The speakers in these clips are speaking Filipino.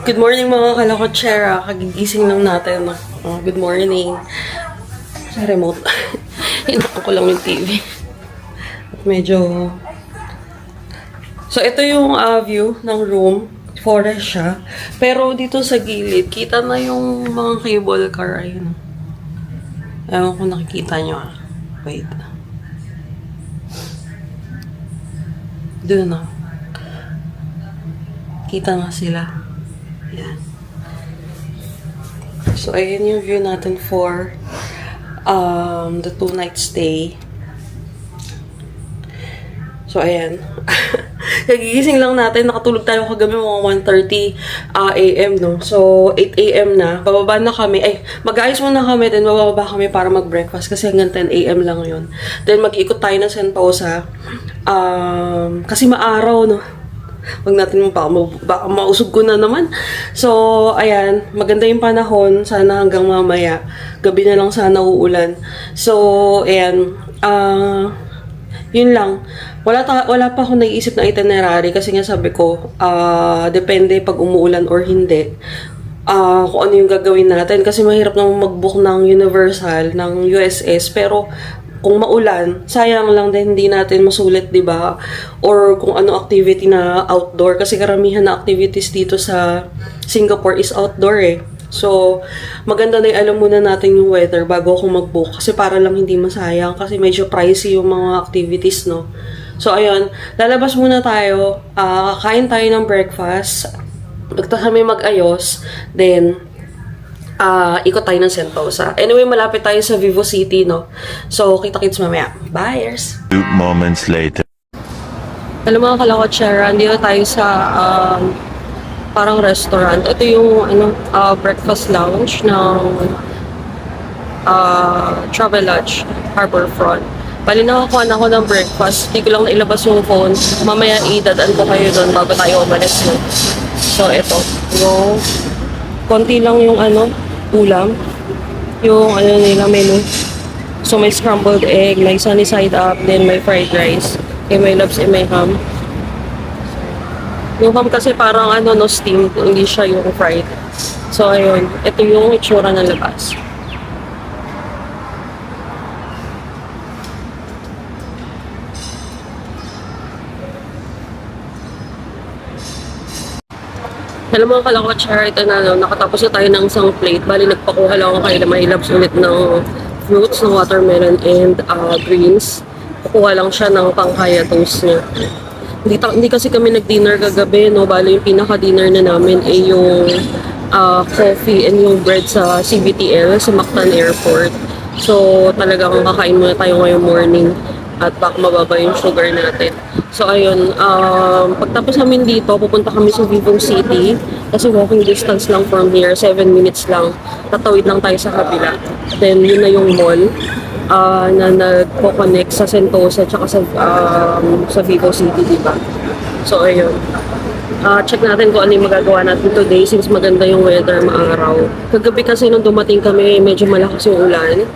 Good morning mga kalakotsera. Kagigising lang natin. Good morning. Sa remote. Hinakon ko lang yung TV. At medyo... So, ito yung view ng room. Forest siya. Pero dito sa gilid, kita na yung mga cable car. Ayun. Ewan kung nakikita nyo. Wait. Doon na. Kita nga sila. Yan. So, ayan yung view natin for the 2-night stay. So, ayan. Nagigising lang natin. Nakatulog tayo kagabi mga 1:30 a.m. no? So, 8 a.m. na. Bababa na kami. Ay, mag-ayos muna kami. Then, bababa kami para mag-breakfast. Kasi hanggang 10 a.m. lang yun. Then, mag-ikot tayo ng Sentosa. Kasi maaraw, no? Wag natin baka mausog ko na naman. So, ayan. Maganda yung panahon. Sana hanggang mamaya. Gabi na lang sana uulan. So, ayan. Yun lang. Wala pa ako naiisip na itinerary kasi nga sabi ko, depende pag umuulan or hindi. Kung ano yung gagawin natin. Kasi mahirap nang mag-book ng Universal, ng USS. Pero, kung maulan, sayang lang din hindi natin masulit, 'di ba? Or kung ano activity na outdoor kasi karamihan na activities dito sa Singapore is outdoor eh. So, maganda na alam muna natin yung weather bago ako mag-book kasi para lang hindi masayang kasi medyo pricey yung mga activities, no? So, ayun, lalabas muna tayo, kain tayo ng breakfast, pagka kami mag-ayos, then ikot tayo ng Sentosa. Anyway, malapit tayo sa Vivo City, no? So, kita-kits mamaya. Buyers! 2 moments later. Alam mga kalakotsera, andito tayo sa parang restaurant. Ito yung breakfast lounge ng Travelodge Harbourfront. Bali, nakakuha na ako ng breakfast. Hindi ko lang nailabas yung phone. Mamaya idadaan ko kayo doon bago tayo umalis, no? So, ito. Yung konti lang yung ulam. Yung nila menu. So, may scrambled egg, may sunny side up, then may fried rice. Okay, may loves and may ham. Yung ham kasi parang no steamed, hindi siya yung fried. So, ayun. Ito yung itsura ng labas. Alam mga kalakotsera, ito na nakatapos na tayo ng isang plate. Bali, nagpakuha lang ako kay May Loves ulit ng fruits, ng watermelon and greens. Kukuha lang siya ng panghaya toast niya. Hindi kasi kami nag-dinner kagabi, no? Bali, yung pinaka-dinner na namin ay yung coffee and yung bread sa CBTL, sa Mactan Airport. So, talagang kakain muna tayo ngayong morning at baka mababa yung sugar natin. So, ayun, pagtapos namin dito, pupunta kami sa Vivo City kasi walking distance lang from here, 7 minutes lang. Tatawid lang tayo sa kabila. Then, yun na yung mall na nagko-connect sa Sentosa tsaka sa Vivo City, diba? So, ayun. Check natin kung ano yung magagawa natin today since maganda yung weather, maaraw. Kagabi kasi nung dumating kami, medyo malakas yung ulan.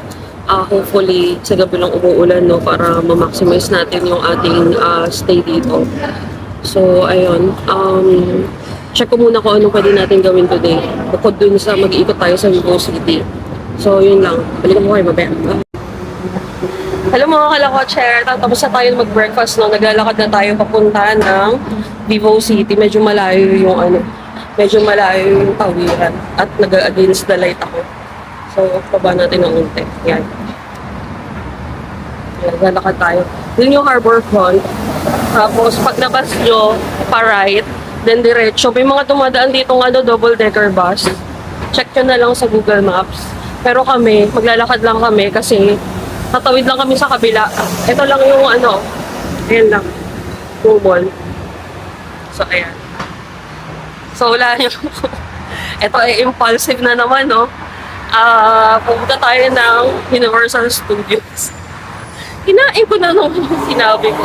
Hopefully, sa gabi lang umuulan, no, para ma-maximize natin yung ating stay dito. So, ayun. Check ko muna kung anong pwede natin gawin today. Bukod dun sa mag-iikot tayo sa Vivo City. So, yun lang. Balikan ko kayo, mabaya. Hello mga kalakotsera. Tapos na tayo mag-breakfast, no. Naglalakad na tayo papunta ng Vivo City. Medyo malayo yung medyo malayo yung tawiran. At nag-against the light ako. So, baba natin ng unti. Yan. Yan, lalakad tayo. Yun yung harbor front. Tapos, pag nabas nyo, pa-right, then diretso. May mga dumadaan dito double-decker bus. Check nyo na lang sa Google Maps. Pero kami, maglalakad lang kami kasi tatawid lang kami sa kabila. Ito lang yung ayan lang. Yung mall. So, ayan. So, wala nyo. Ito ay impulsive na naman, no? Pupunta tayo ng Universal Studios. Kinain ko na nung sinabi ko.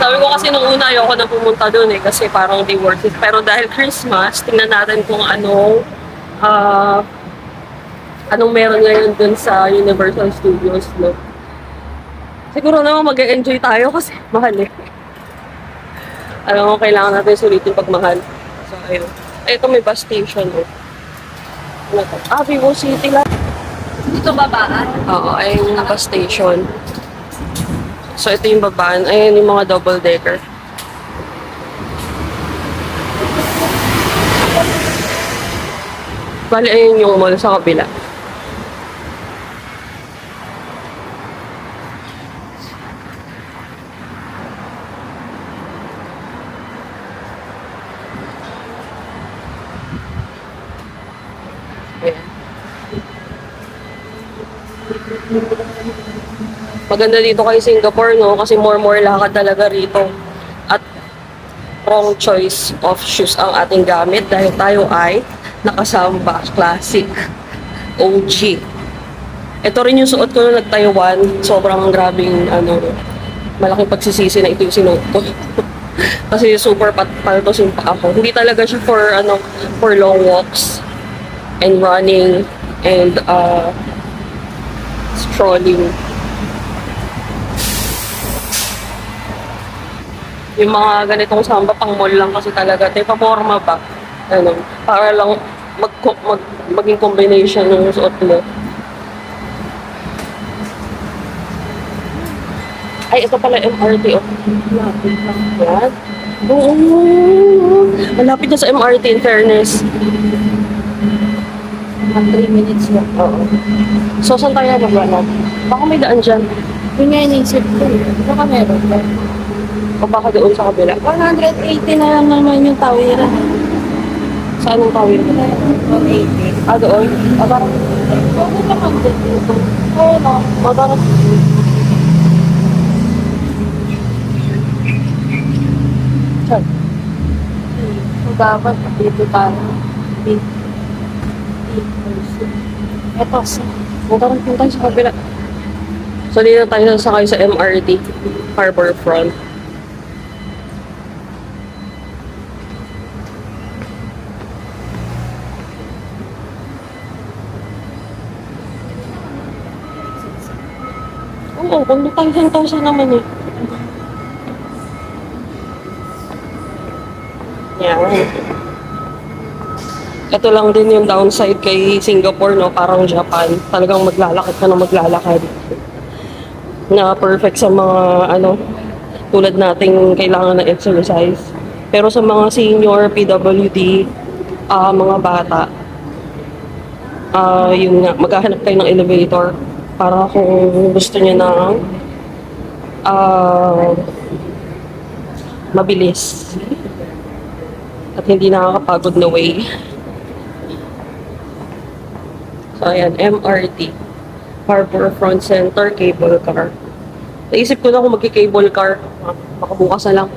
Sabi ko kasi nung una ayoko na pumunta doon kasi parang di worth it. Pero dahil Christmas, tingnan natin kung anong meron ngayon doon sa Universal Studios, no? Siguro naman mag-enjoy tayo kasi mahal eh. Alam mo, kailangan natin sulitin pag mahal. So, ayun. ito may bus station. Oh. Ano to? Vivo City lang. Dito babaan. Oo, ayun yung bus station. So, ito yung babaan. Ayan yung mga double decker. Bali, ayun yung mall sa kabila. Ayan. Maganda dito kay Singapore, no? Kasi more lakad talaga rito. At wrong choice of shoes ang ating gamit dahil tayo ay nakasamba classic OG. Ito rin yung suot ko nung nag-Taiwan. Sobrang grabing malaking pagsisisi na ito yung sinuot ko. Kasi super paltos yung paa ko. Hindi talaga siya for long walks and running and strolling. Yung mga ganitong samba pang mall lang kasi talaga. Tayo paporma ba? Para lang maging combination ng suot mo. Ay, ito pala MRT. Oh. Malapit lang yan. Oo. Malapit na sa MRT in fairness. 3 minutes lang. Oo. So, saan tayo maglalak? Baka may daan dyan. Yun nga inisip ko. Baka meron ba? O baka doon sa kabila. 180 na lang naman yung tawiran. Saan ang tawid? 180. Doon? Parang, ano naman dito? Oo na. Parang, saan? So, dapat dito tayo. Ito, Parang punta tayo sa kabila. So, dito tayo sasakay sa MRT. Harbor Front. Oo, kung tayo 10,000 naman eh. Yan. Ito lang din yung downside kay Singapore, no? Parang Japan. Talagang maglalakad ka na maglalakad. Na perfect sa mga, tulad nating kailangan ng exercise. Pero sa mga senior, PWD, mga bata, yun nga, maghahanap kayo ng elevator para kung gusto niyo ng mabilis at hindi nakakapagod na way. So, ayan, MRT. Harbor Front Center, cable car. Naisip ko na kung magki-cable car. Makabukas na lang.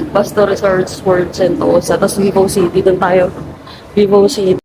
Basta Resorts World Sentosa. Tapos Vivo City, doon tayo. Vivo City.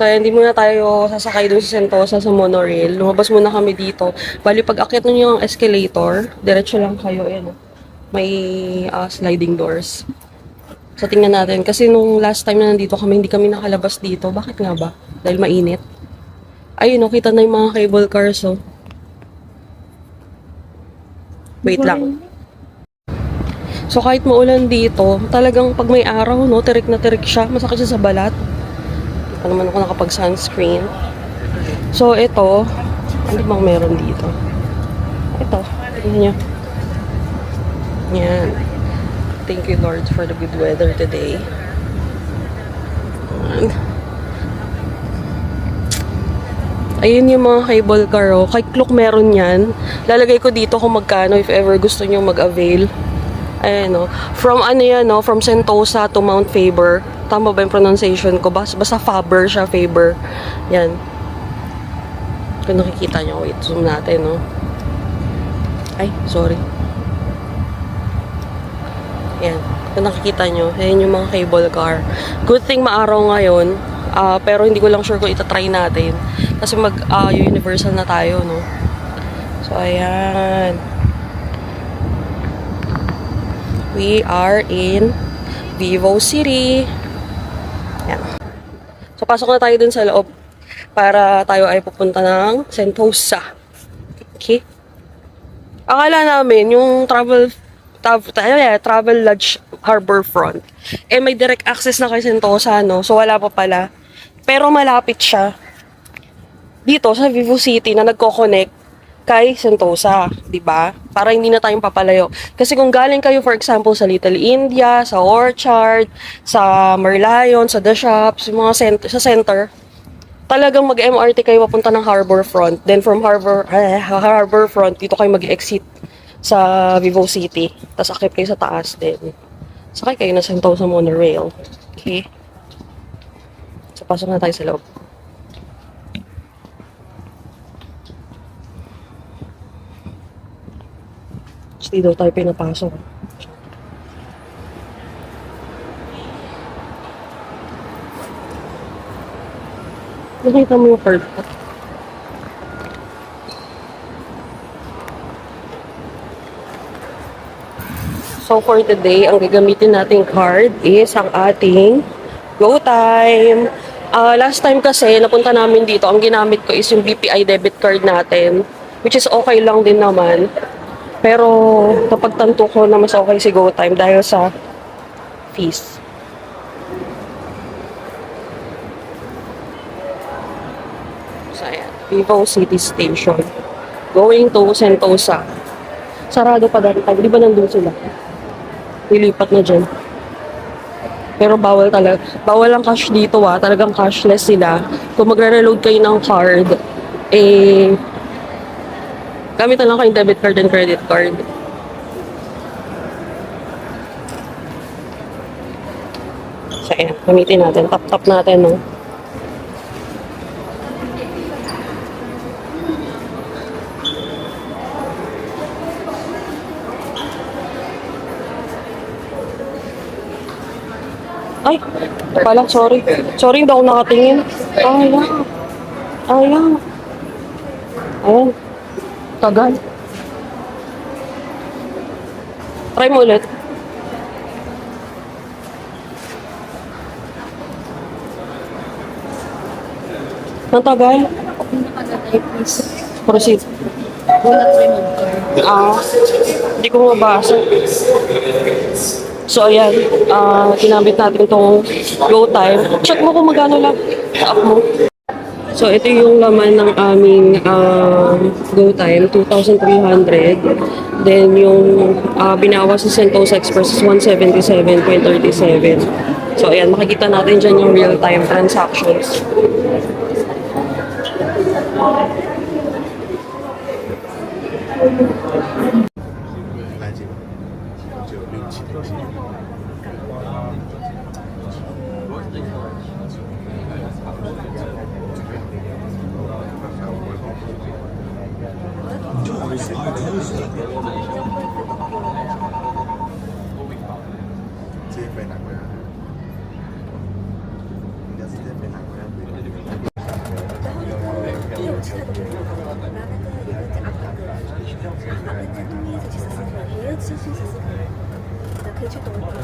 Kaya hindi muna tayo sasakay doon sa Sentosa sa monorail. Lumabas muna kami dito. Bali, pag akyat nyo yung escalator, diretso lang kayo. Ayan, oh. May sliding doors. So, tingnan natin. Kasi nung last time na nandito kami, hindi kami nakalabas dito. Bakit nga ba? Dahil mainit. Ayun, oh, kita na yung mga cable cars, oh. Wait lang. So, kahit maulan dito, talagang pag may araw, no, tirik na tirik siya. Masakit siya sa balat. Hindi pa naman ako nakapag-sunscreen. So, ito, ano bang meron dito? Ito, tingnan nyo. Yan. Thank you, Lord, for the good weather today. Ayun yung mga cable car, oh. Kay Klook meron yan. Lalagay ko dito kung magkano if ever gusto nyo mag-avail. Ayan, oh. From ano yan, oh, from Sentosa to Mount Faber. Tama ba yung pronunciation ko? Basta Faber siya, Faber. Yan. Kung nakikita nyo, wait, zoom natin, no? Ay, sorry. Yan. Kung nakikita nyo, yan yung mga cable car. Good thing maaraw ngayon. Pero hindi ko lang sure kung itatry natin. Kasi universal na tayo, no? So, ayan. We are in Vivo City. Ayan. So, pasok na tayo dun sa loob para tayo ay pupunta ng Sentosa. Okay? Akala namin yung travel lodge Harborfront may direct access na kay Sentosa, no? So, wala pa pala. Pero malapit siya dito sa Vivo City na nagko-connect kay Sentosa, 'di ba? Para hindi na tayong papalayo. Kasi kung galing kayo for example sa Little India, sa Orchard, sa Merlion, sa The Shops, yung mga sa center, talagang mag-MRT kayo papunta ng Harborfront. Then from Harborfront dito kayo mag-exit sa Vivo City. Tapos akit kayo sa taas din. Sakay kayo na Sentosa monorail. Okay? So pasok na tayo sa loob. Hindi daw tayo pinapasok. Nakita mo yung card ko. So for today, ang gagamitin nating card is ang ating GoTime. Last time kasi, napunta namin dito, ang ginamit ko is yung BPI debit card natin. Which is okay lang din naman. Pero napagtanto ko na mas okay si GoTime dahil sa fees. So, ayan. Vivo City Station. Going to Sentosa. Sarado pa dati. Di ba nandun sila? Lilipat na dyan. Pero bawal talaga. Bawal ang cash dito, talagang cashless sila. Kung magre-reload kayo ng card, gamitan lang kayong debit card and credit card. So, ayan. Gamitin natin. Tap-tap natin, no? Ay, pala, sorry. Sorry, hindi ako nakatingin. Ayan. Ayan. Ayan. Tagal. Try mo ulit. Natagal. Please. Proceed. Wala remove card. Hindi ko mabasa. So, ayan. Ginamit natin itong GoTime. Check mo kung magkano lang. App mo. So, ito yung laman ng aming GoTime, 2,300. Then, yung binawas sa Sentosa Express is 177.37. So, ayan, makikita natin dyan yung real-time transactions. 可以去抖音上面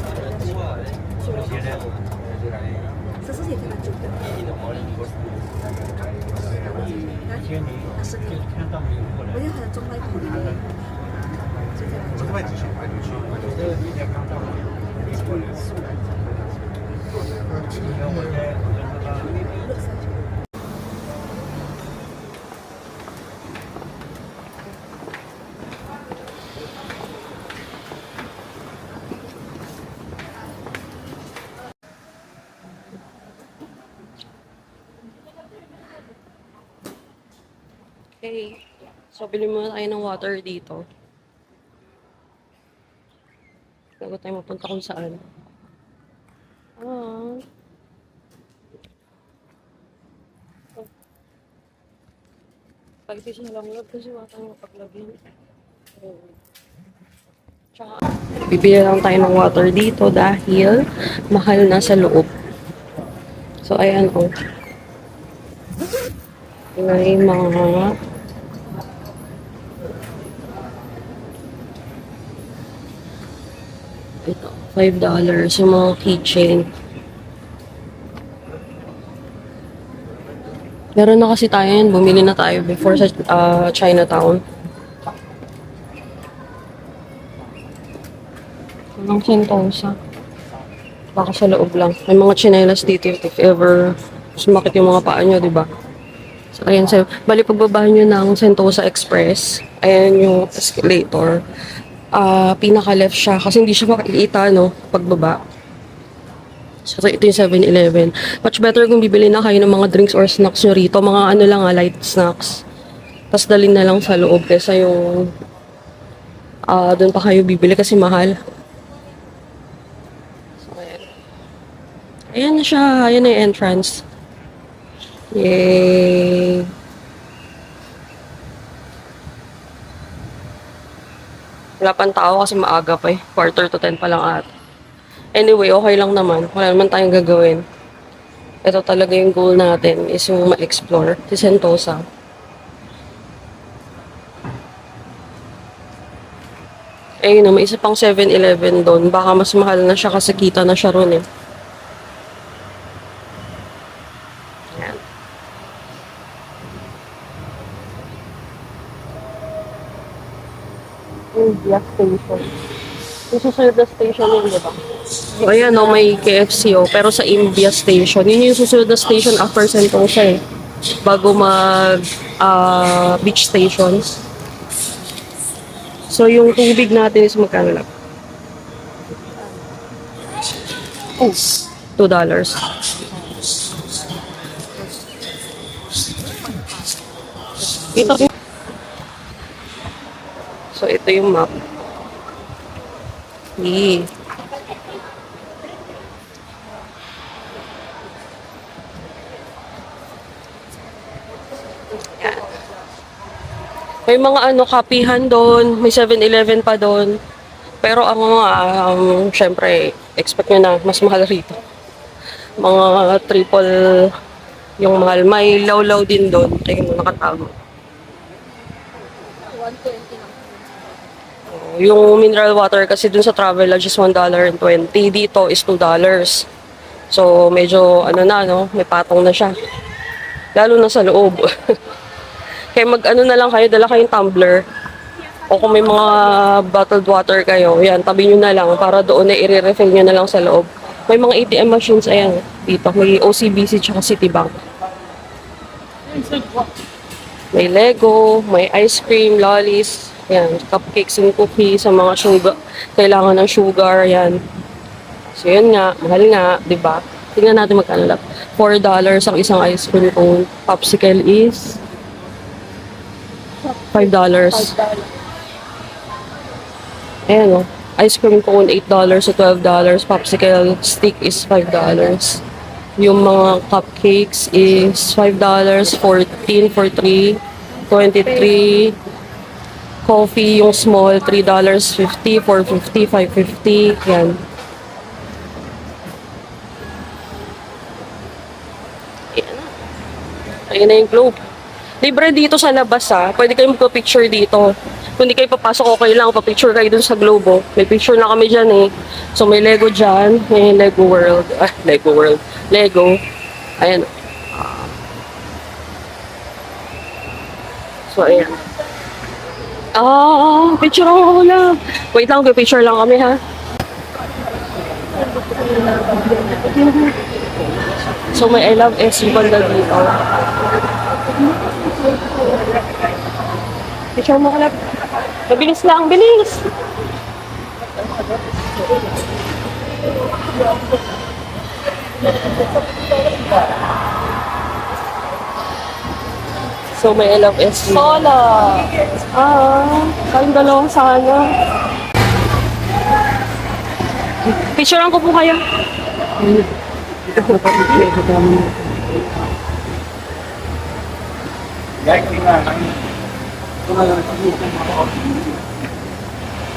说，这是也可以来煮的。来，它是你，我也很中外口的，就这样。Okay. So, bili muna tayo ng water dito. Bago tayo mapunta kung saan. Ah. Pag-fish na lang love kasi wala tayong mapaglagyan. Tsaka, bibili lang tayo ng water dito dahil mahal na sa loob. So, ayan o. May mga ito, $5 yung mga keychain. Meron na kasi tayo yan. Bumili na tayo before sa Chinatown. Walang Sentosa. Baka sa loob lang. May mga chinelas dito if ever sumakit yung mga paa nyo, diba? So, ayan. So, bali pagbabahan nyo ng Sentosa Express. Ayan yung escalator. Pinaka-left siya kasi hindi siya makikita, no? Pagbaba. So, ito yung 7-Eleven. Much better kung bibili na kayo ng mga drinks or snacks nyo rito. Mga ano lang, light snacks. Tapos dalhin na lang sa loob kesa yung doon pa kayo bibili kasi mahal. So, ayan. Ayan na siya. Ayan na yung entrance. Yay! Wala pang tao kasi maaga pa eh. 9:45 pa lang ata. Anyway, okay lang naman. Wala naman tayong gagawin. Ito talaga yung goal natin is yung ma-explore si Sentosa. Eh, may isa pang 7-Eleven doon. Baka mas mahal na siya kasi kita na siya ron eh. Ayan. India Station. Yung susunod na station yun, di ba? O ayan o, may KFC o. Pero sa India Station. Yun yung susunod na station after Sentosa eh. Bago mag beach stations. So yung tubig natin is magkano lang? Oh, $2. Ito. So ito yung map. Yan. May mga kapihan doon, may 7-Eleven pa doon. Pero syempre, expect nyo na mas mahal rito. Mga triple yung mahal. May law din doon. Kaya mo nakatago. 120 lang. Yung mineral water kasi dun sa Travelodge is $1.20. Dito is $2. So, medyo, may patong na siya. Lalo na sa loob. Kaya na lang kayo, dala kayong tumbler. O kung may mga bottled water kayo, yan, tabi nyo na lang para doon na i-refill nyo na lang sa loob. May mga ATM machines, ayan, dito. May OCBC tsaka Citibank. May Lego, may ice cream, lollies, yan, cupcakes and cookies sa mga sugar, kailangan ng sugar, yan. So, yun nga, mahal nga, di ba? Tingnan natin magkano lang. $4 ang isang ice cream cone. Popsicle is $5. Ayan o. Ice cream cone, $8 to $12. Popsicle stick is $5. Yung mga cupcakes is $5, 14 for 3, 23. Coffee, yung small, $3.50, 4.50, 5.50. Yan. Ayan na yung globe. Libre dito sa labas ha. Pwede kayong magpa-picture dito. Kung hindi kayo papasok, okay lang. Pa-picture kayo dun sa Globo. May picture na kami dyan eh. So, may Lego dyan. May Lego World. Lego World. Lego. Ayan. So, ayan. Picture ako lang. Wait lang, picture lang kami ha. So, may I love SU banda dito. Picture mo ka lang. Mabilis lang, bilis! So, may I love SU. Sola! Kayong dalawang sana. Picturean ko po kayo.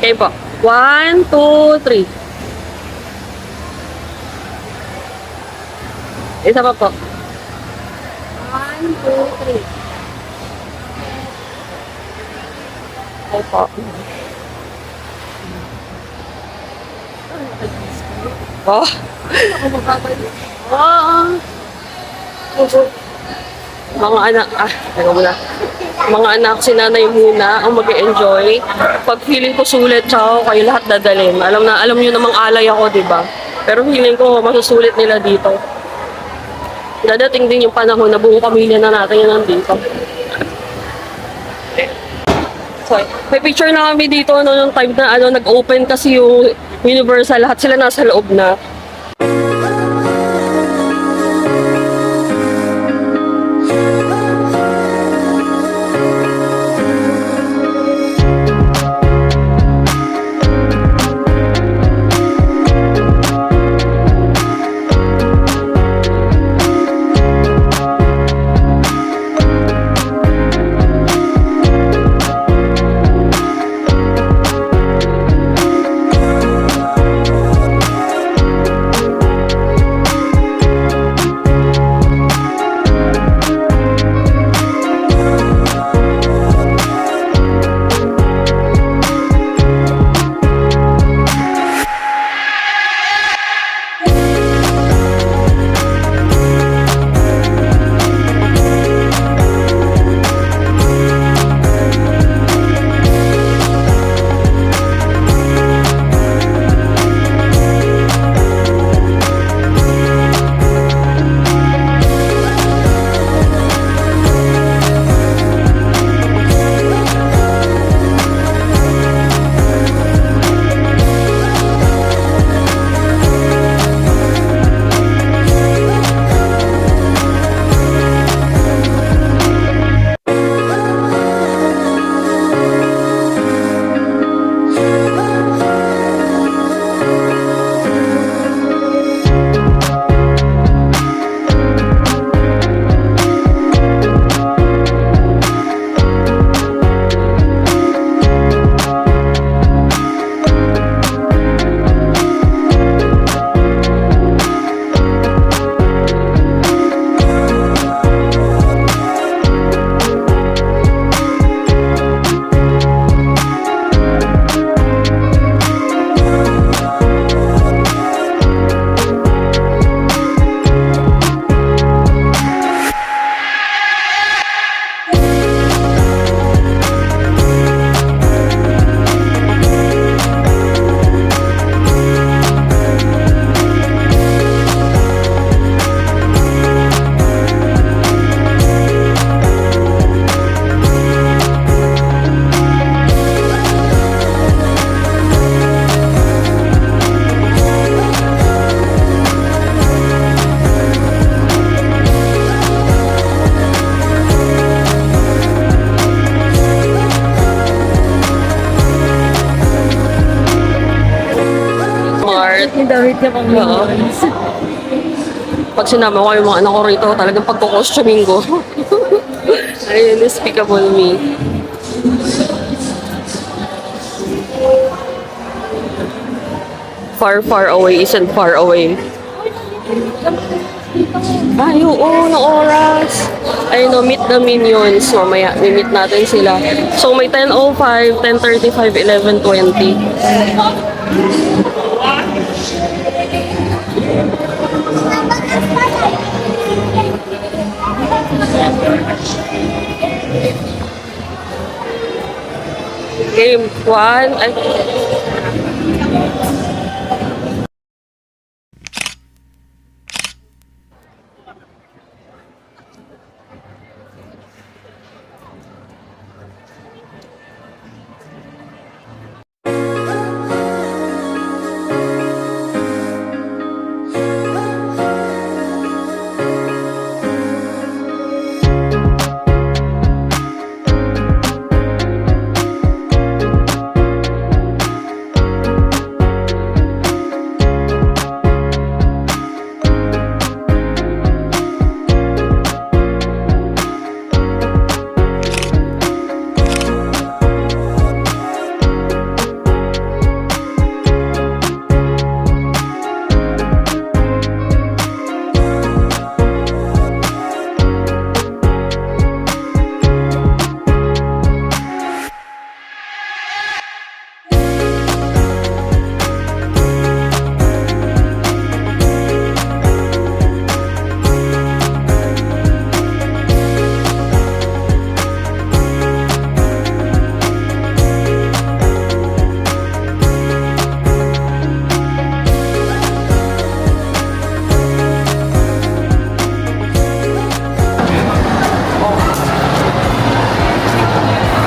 Okay po. 1, 2, 3. Isa pa po. 1, 2, 3. Okay po. Oh. Mga anak, teka muna. Mga anak, si nanay muna ang mag-enjoy. Pag feeling ko sulit, tsaka kayo lahat dadalhin. Alam nyo namang alay ako, di ba? Pero feeling ko masusulit nila dito. Dadating din yung panahon na buong pamilya na natin yan nandito. So, may picture na kami dito nung time na nag-open kasi yung Universal. Lahat sila nasa loob na. Yung damit niya pang minions. Pag sinama ko yung mga anak ko rito, talagang pagkukostuming ko. Ayun, despicable me. Far, far away isn't far away. Dito. Ay, oo, ng oras. Ay, no, meet the minions. Mamaya, meet natin sila. So, may 10:05, 10:35, 11:20. Game 1. Ay,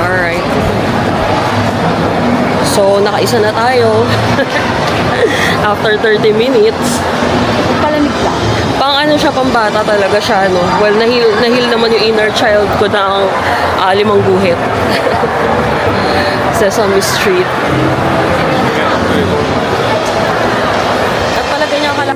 alright. So, nakaisa na tayo. After 30 minutes. Palamig lang. Pang ano siya, pang bata talaga siya, no? Well, nahil naman yung inner child ko ng limang guhit. Sesame Street. At talaga niya akala...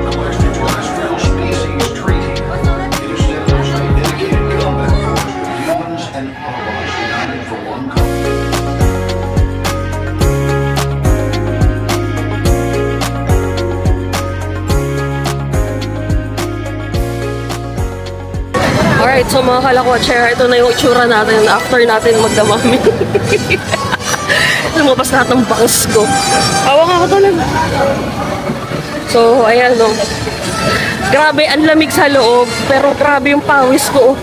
Extraterrestrial Species Treaty. It established a dedicated combat force with humans and Autobots united for one cause. Alright, so mga kalakwatcher, ito na yung itsura natin after natin magdamami. Lumabas lahat ng bangs ko. Awang ako talaga. So, ayan no. Grabe, ang lamig sa loob, pero grabe yung pawis ko.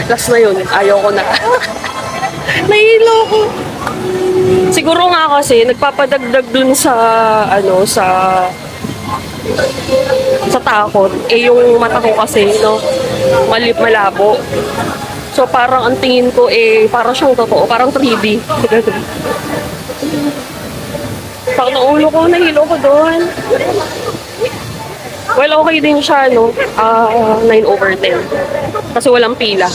Last na yun, ayaw ko na. Nahilo ko. Siguro nga kasi, nagpapadagdag dun sa, sa takot, eh yung mata ko kasi, no, malabo. So parang ang tingin ko eh, parang siyang totoo, parang 3D. Sakit ng ulo ko, nahilo ko doon. Well, okay din siya, no, 9/10. Kasi walang pila.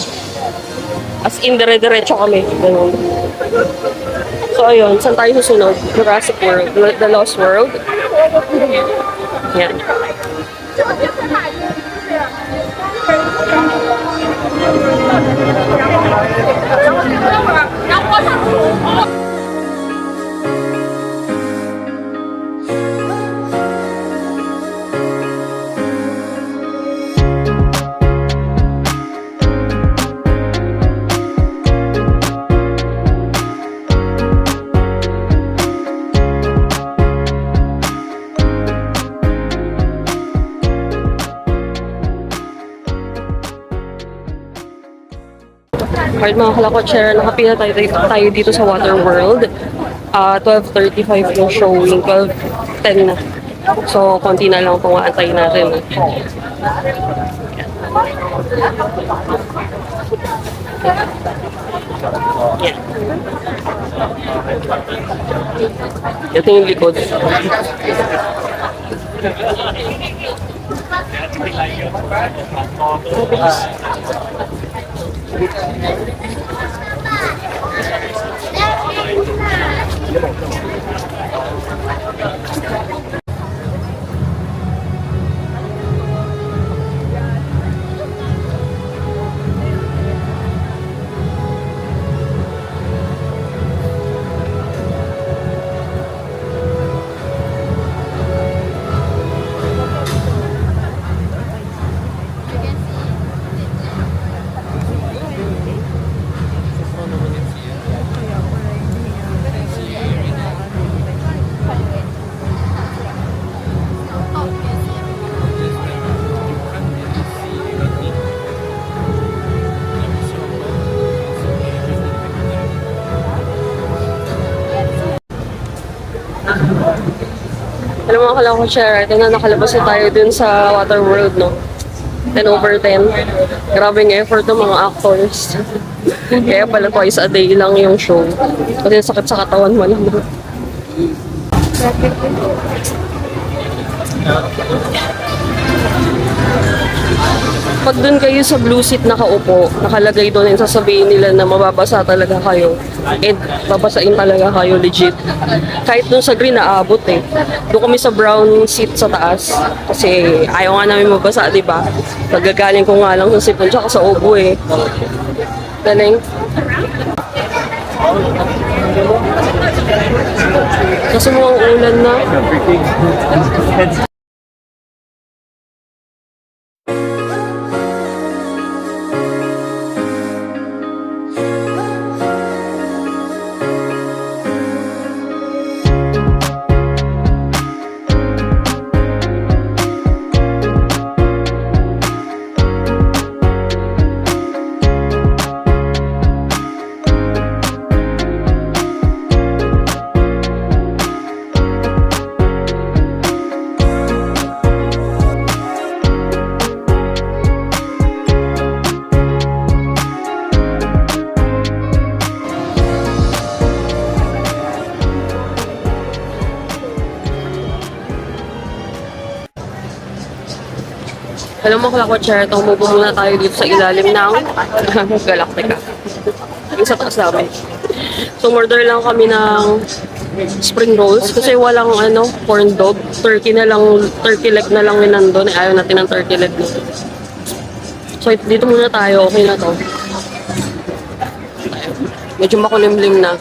As in, dire-diretso kami. Ganun. So ayun, saan tayo susunod? Jurassic World, The Lost World. Yan. Alright mga kalakotser, nakapila tayo dito sa Water World. 12:35 yung showing, 12:10 na. So, konti na lang kung aantayin natin. Yan. Ito yung likod. Alam mo, akala ko share, ito na nakalabas na tayo dun sa Water World, no? 10/10. Grabe yung effort ng mga actors. Kaya pala twice a day lang yung show. Kasi sakit sa katawan mo lang. Pag dun kayo sa blue seat nakaupo, nakalagay doon yung sasabihin nila na mababasa talaga kayo. And babasain talaga kayo, legit. Kahit dun sa green, naabot eh. Doon kami sa brown seat sa taas. Kasi ayaw nga namin mabasa, di ba? Nagagaling ko nga lang sa sipon tsaka sa ubo eh. Galing. Kasi mukhang ulan na. Alam mo, Kalakwatsyer, tumubo muna tayo dito sa ilalim ng Galactica. Yung sa taas namin. So, order lang kami ng spring rolls kasi walang corn dog. Turkey leg na lang yung nandun. Ayaw natin ng turkey leg na. So, dito muna tayo. Okay na to. Medyo makulimlim na.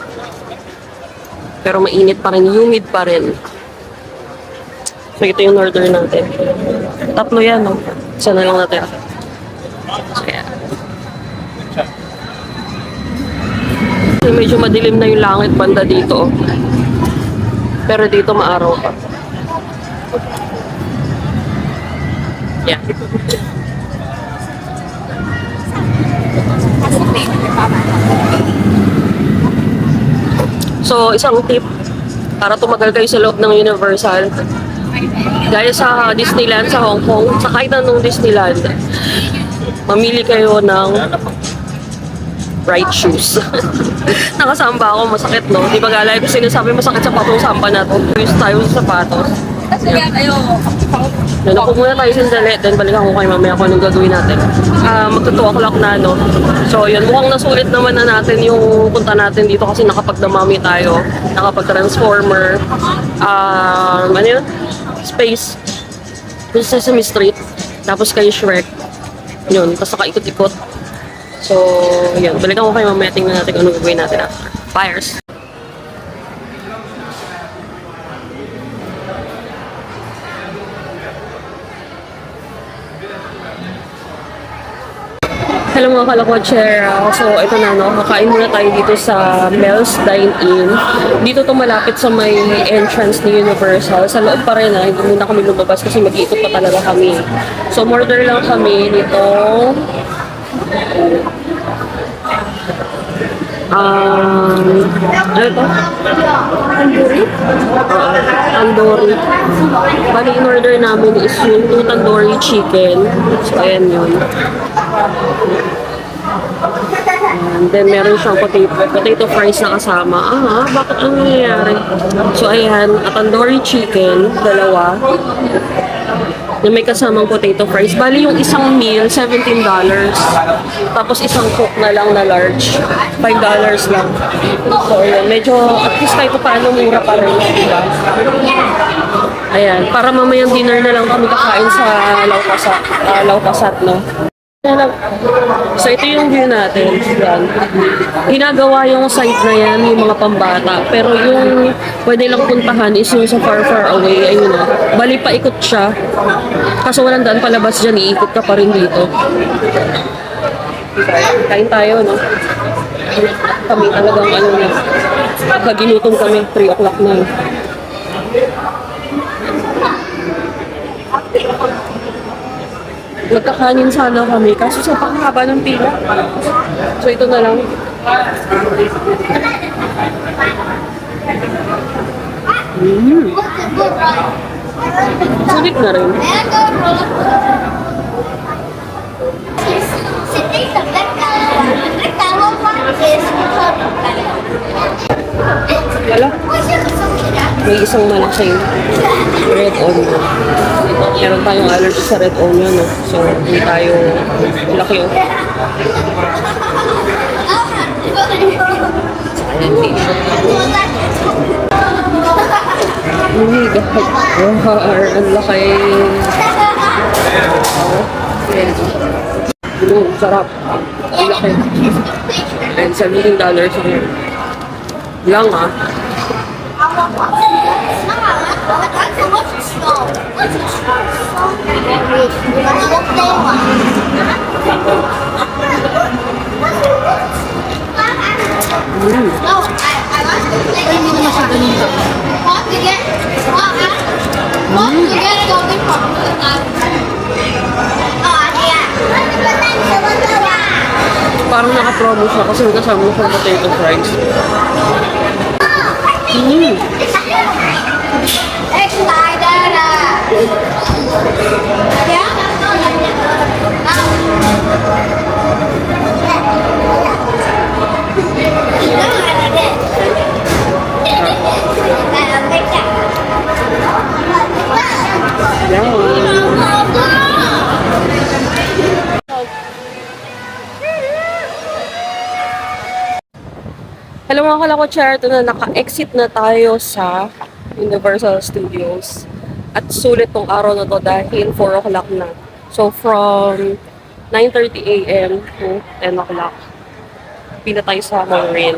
Pero mainit pa rin. Humid pa rin. So, ito yung order natin. Tatlo yan, no? Isa na lang natin. So, kaya. Medyo madilim na yung langit banda dito. Pero dito maaraw pa. Yeah. So, isang tip para tumagal kayo sa loob ng Universal. Gaya sa Disneyland sa Hong Kong, sa kahit anong Disneyland, mamili kayo ng right shoes. Nakasamba ako, masakit, no? Di ba galay ko sinasabi masakit sa patong samba na to. Use tayo sa sapatos. Yan, ako muna tayo sandali, then balikan ko kayo mamaya kung anong gagawin natin. Magto 2 o'clock na, no? So, yun, mukhang nasulit naman na natin yung punta natin dito kasi nakapagdamami tayo, nakapag-transformer, ano yun? Space, Sesame Street, tapos kay Shrek, yun, tapos nakaikot-ikot. So, yun, balikan ko kayo mamaya, tingnan natin kung anong gagawin natin after. Fires! Hello mga Kalakwatsyer. So ito na, no, kakain muna tayo dito sa Mel's Dine-In. Dito to malapit sa may entrance ni Universal. Sa loob pa rin, hindi muna kami lumabas kasi mag-iikot pa talaga kami. So order lang kami nito. Ano ito? Tandoori? Tandoori. Bali, in-order namin is yung 2 tandoori chicken. So, ayan yun. Ayan. Then, meron siyang potato fries na kasama. Bakit ano nangyayari? So, ayan. A tandoori chicken, dalawa. Na may kasamang potato fries. Bali, yung isang meal, $17. Tapos, isang cook na lang na large. $5 lang. So, ayan. Medyo, at least kahit paano, mura pa rin. Diba? Ayan. Para mamayang dinner na lang kami kakain sa Lau-Pasat, no? So, ito yung view natin. Yan. Ginagawa yung site na yan, yung mga pambata. Pero yung pwede lang puntahan is yung sa far, far away. Ayun na. Bali, paikot siya. Kaso walang daan palabas dyan, iikot ka pa rin dito. Kain tayo, no? Kami talagang ano na. Pag ginutom kami, 3 o'clock na. Nagkakanin sana kami, kaso sa panghaba ng pila. So, ito na lang. Sulit na rin. Wala. May isang malaking red onion. Meron tayong allergy sa red onion, no? So, hindi tayo laki, oh. Ayan, t-shirt. Oh my God. Wow, ang laki. Sarap. Ang laki. And $17 yun. Lang, ah. Parang naka-promo siya kasi may kasama siyang potato fries. Hello mga kalakotsyar, ito na naka-exit na tayo sa Universal Studios. At sulit tong araw na to dahil 4 o'clock na. So from 9:30 AM to 10 o'clock, pila tayo sa monorail.